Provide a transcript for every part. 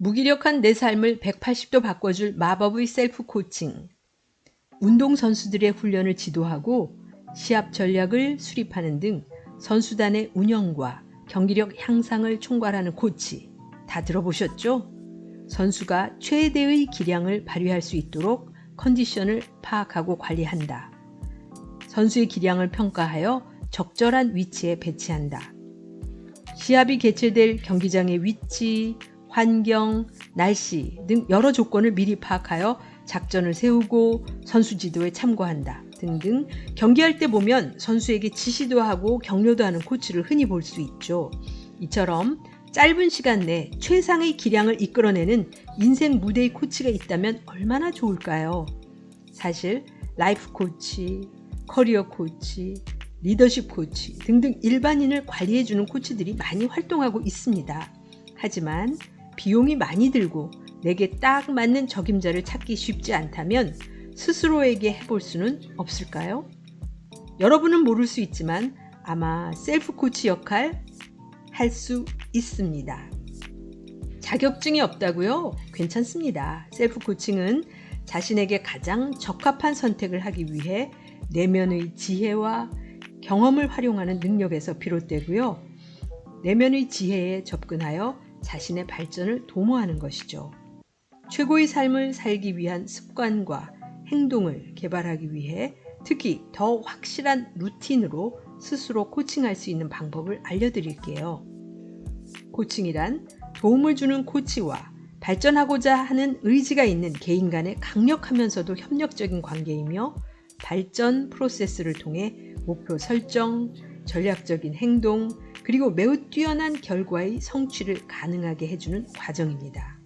무기력한 내 삶을 180도 바꿔줄 마법의 셀프 코칭. 운동선수들의 훈련을 지도하고 시합 전략을 수립하는 등 선수단의 운영과 경기력 향상을 총괄하는 코치. 다 들어보셨죠? 선수가 최대의 기량을 발휘할 수 있도록 컨디션을 파악하고 관리한다. 선수의 기량을 평가하여 적절한 위치에 배치한다. 시합이 개최될 경기장의 위치, 환경, 날씨 등 여러 조건을 미리 파악하여 작전을 세우고 선수 지도에 참고한다. 등등 경기할 때 보면 선수에게 지시도 하고 격려도 하는 코치를 흔히 볼 수 있죠. 이처럼 짧은 시간 내 최상의 기량을 이끌어내는 인생 무대의 코치가 있다면 얼마나 좋을까요? 사실 라이프 코치, 커리어 코치, 리더십 코치 등등 일반인을 관리해주는 코치들이 많이 활동하고 있습니다. 하지만 비용이 많이 들고 내게 딱 맞는 적임자를 찾기 쉽지 않다면 스스로에게 해볼 수는 없을까요? 여러분은 모를 수 있지만 아마 셀프 코치 역할 할 수 있습니다. 자격증이 없다고요? 괜찮습니다. 셀프 코칭은 자신에게 가장 적합한 선택을 하기 위해 내면의 지혜와 경험을 활용하는 능력에서 비롯되고요. 내면의 지혜에 접근하여 자신의 발전을 도모하는 것이죠. 최고의 삶을 살기 위한 습관과 행동을 개발하기 위해 특히 더 확실한 루틴으로 스스로 코칭할 수 있는 방법을 알려드릴게요. 코칭이란 도움을 주는 코치와 발전하고자 하는 의지가 있는 개인 간의 강력하면서도 협력적인 관계이며 발전 프로세스를 통해 목표 설정, 전략적인 행동, 그리고 매우 뛰어난 결과의 성취를 가능하게 해주는 과정입니다.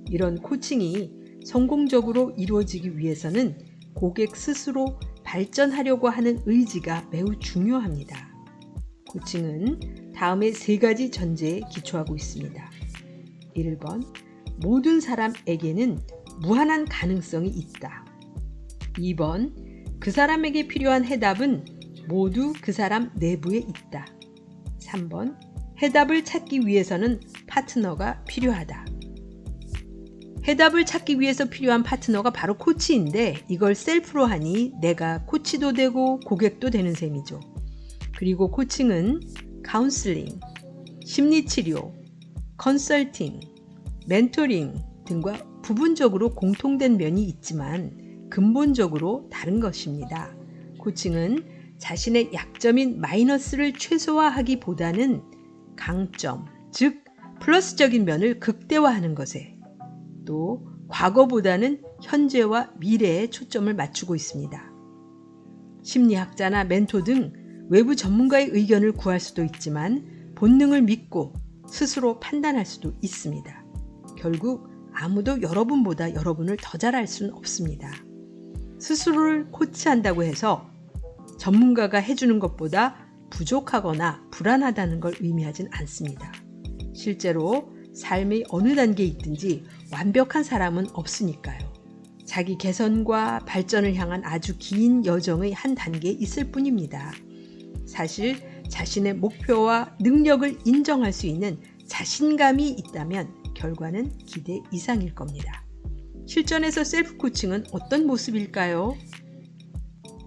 이런 코칭이 성공적으로 이루어지기 위해서는 고객 스스로 발전하려고 하는 의지가 매우 중요합니다. 코칭은 다음의 3가지 전제에 기초하고 있습니다. 1번, 모든 사람에게는 무한한 가능성이 있다. 2번, 그 사람에게 필요한 해답은 모두 그 사람 내부에 있다. 3번, 해답을 찾기 위해서는 파트너가 필요하다. 해답을 찾기 위해서 필요한 파트너가 바로 코치인데 이걸 셀프로 하니 내가 코치도 되고 고객도 되는 셈이죠. 그리고 코칭은 카운슬링, 심리치료, 컨설팅, 멘토링 등과 부분적으로 공통된 면이 있지만 근본적으로 다른 것입니다. 코칭은 자신의 약점인 마이너스를 최소화하기보다는 강점, 즉 플러스적인 면을 극대화하는 것에 또 과거보다는 현재와 미래에 초점을 맞추고 있습니다. 심리학자나 멘토 등 외부 전문가의 의견을 구할 수도 있지만 본능을 믿고 스스로 판단할 수도 있습니다. 결국 아무도 여러분보다 여러분을 더 잘할 수는 없습니다. 스스로를 코치한다고 해서 전문가가 해주는 것보다 부족하거나 불안하다는 걸 의미하진 않습니다. 실제로 삶의 어느 단계에 있든지 완벽한 사람은 없으니까요. 자기 개선과 발전을 향한 아주 긴 여정의 한 단계에 있을 뿐입니다. 사실 자신의 목표와 능력을 인정할 수 있는 자신감이 있다면 결과는 기대 이상일 겁니다. 실전에서 셀프 코칭은 어떤 모습일까요?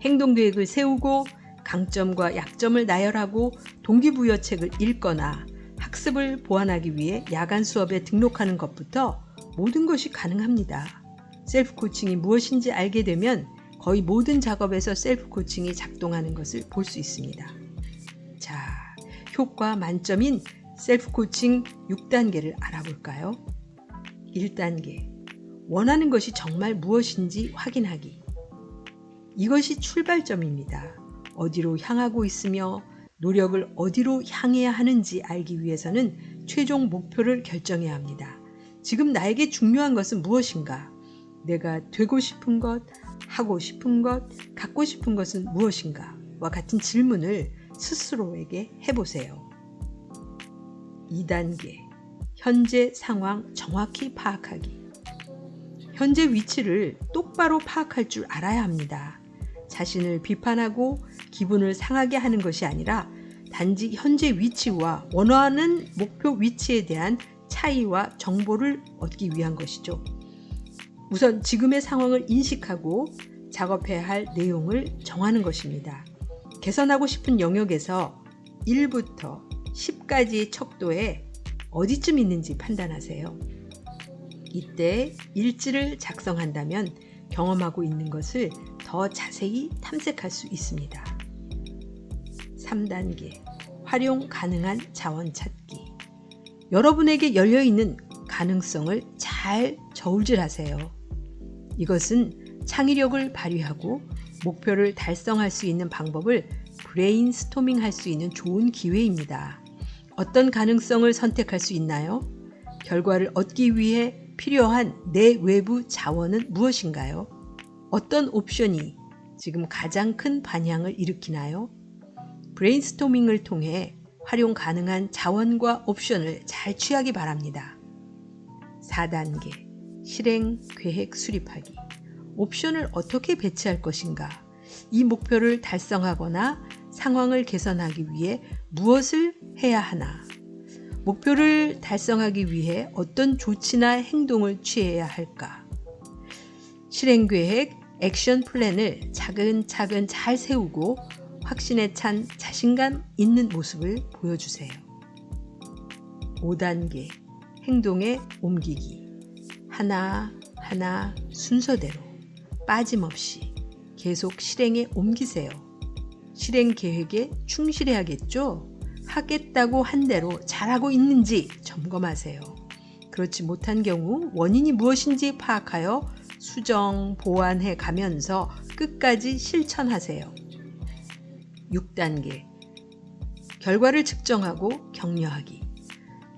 행동 계획을 세우고 강점과 약점을 나열하고 동기부여책을 읽거나 학습을 보완하기 위해 야간 수업에 등록하는 것부터 모든 것이 가능합니다. 셀프 코칭이 무엇인지 알게 되면 거의 모든 작업에서 셀프 코칭이 작동하는 것을 볼 수 있습니다. 자, 효과 만점인 셀프 코칭 6단계를 알아볼까요? 1단계, 원하는 것이 정말 무엇인지 확인하기. 이것이 출발점입니다. 어디로 향하고 있으며 노력을 어디로 향해야 하는지 알기 위해서는 최종 목표를 결정해야 합니다. 지금 나에게 중요한 것은 무엇인가? 내가 되고 싶은 것, 하고 싶은 것, 갖고 싶은 것은 무엇인가? 와 같은 질문을 스스로에게 해보세요. 2단계, 현재 상황 정확히 파악하기. 현재 위치를 똑바로 파악할 줄 알아야 합니다. 자신을 비판하고 기분을 상하게 하는 것이 아니라 단지 현재 위치와 원하는 목표 위치에 대한 차이와 정보를 얻기 위한 것이죠. 우선 지금의 상황을 인식하고 작업해야 할 내용을 정하는 것입니다. 개선하고 싶은 영역에서 1부터 10까지의 척도에 어디쯤 있는지 판단하세요. 이때 일지를 작성한다면 경험하고 있는 것을 더 자세히 탐색할 수 있습니다. 3단계, 활용 가능한 자원 찾기. 여러분에게 열려있는 가능성을 잘 저울질하세요. 이것은 창의력을 발휘하고 목표를 달성할 수 있는 방법을 브레인스토밍 할 수 있는 좋은 기회입니다. 어떤 가능성을 선택할 수 있나요? 결과를 얻기 위해 필요한 내 외부 자원은 무엇인가요? 어떤 옵션이 지금 가장 큰 반향을 일으키나요? 브레인스토밍을 통해 활용 가능한 자원과 옵션을 잘 취하기 바랍니다. 4단계, 실행 계획 수립하기. 옵션을 어떻게 배치할 것인가? 이 목표를 달성하거나 상황을 개선하기 위해 무엇을 해야 하나? 목표를 달성하기 위해 어떤 조치나 행동을 취해야 할까? 실행 계획, 액션 플랜을 차근차근 잘 세우고 확신에 찬 자신감 있는 모습을 보여주세요. 5단계, 행동에 옮기기. 하나하나 순서대로 빠짐없이 계속 실행에 옮기세요. 실행 계획에 충실해야겠죠? 하겠다고 한 대로 잘하고 있는지 점검하세요. 그렇지 못한 경우 원인이 무엇인지 파악하여 수정, 보완해 가면서 끝까지 실천하세요. 6단계, 결과를 측정하고 격려하기.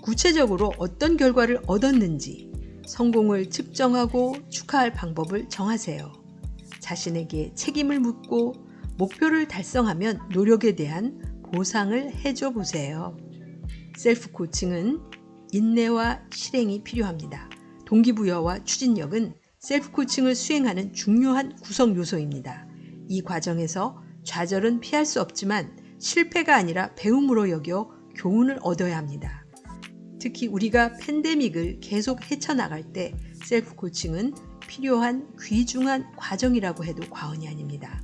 구체적으로 어떤 결과를 얻었는지 성공을 측정하고 축하할 방법을 정하세요. 자신에게 책임을 묻고 목표를 달성하면 노력에 대한 보상을 해줘 보세요. 셀프 코칭은 인내와 실행이 필요합니다. 동기부여와 추진력은 셀프 코칭을 수행하는 중요한 구성 요소입니다. 이 과정에서 좌절은 피할 수 없지만 실패가 아니라 배움으로 여겨 교훈을 얻어야 합니다. 특히 우리가 팬데믹을 계속 헤쳐나갈 때 셀프 코칭은 필요한 귀중한 과정이라고 해도 과언이 아닙니다.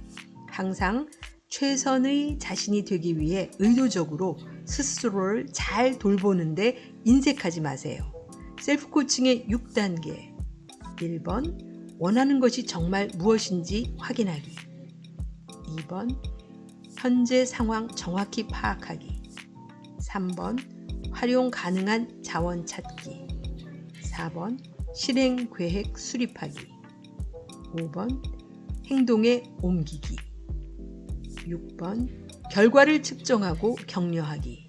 항상 최선의 자신이 되기 위해 의도적으로 스스로를 잘 돌보는데 인색하지 마세요. 셀프 코칭의 6단계. 1번, 원하는 것이 정말 무엇인지 확인하기. 2번, 현재 상황 정확히 파악하기. 3번, 활용 가능한 자원 찾기. 4번, 실행 계획 수립하기. 5번, 행동에 옮기기. 6번, 결과를 측정하고 격려하기.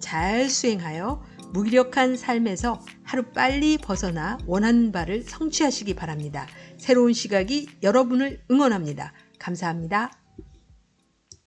잘 수행하여 무기력한 삶에서 하루빨리 벗어나 원하는 바를 성취하시기 바랍니다. 새로운 시각이 여러분을 응원합니다. 감사합니다.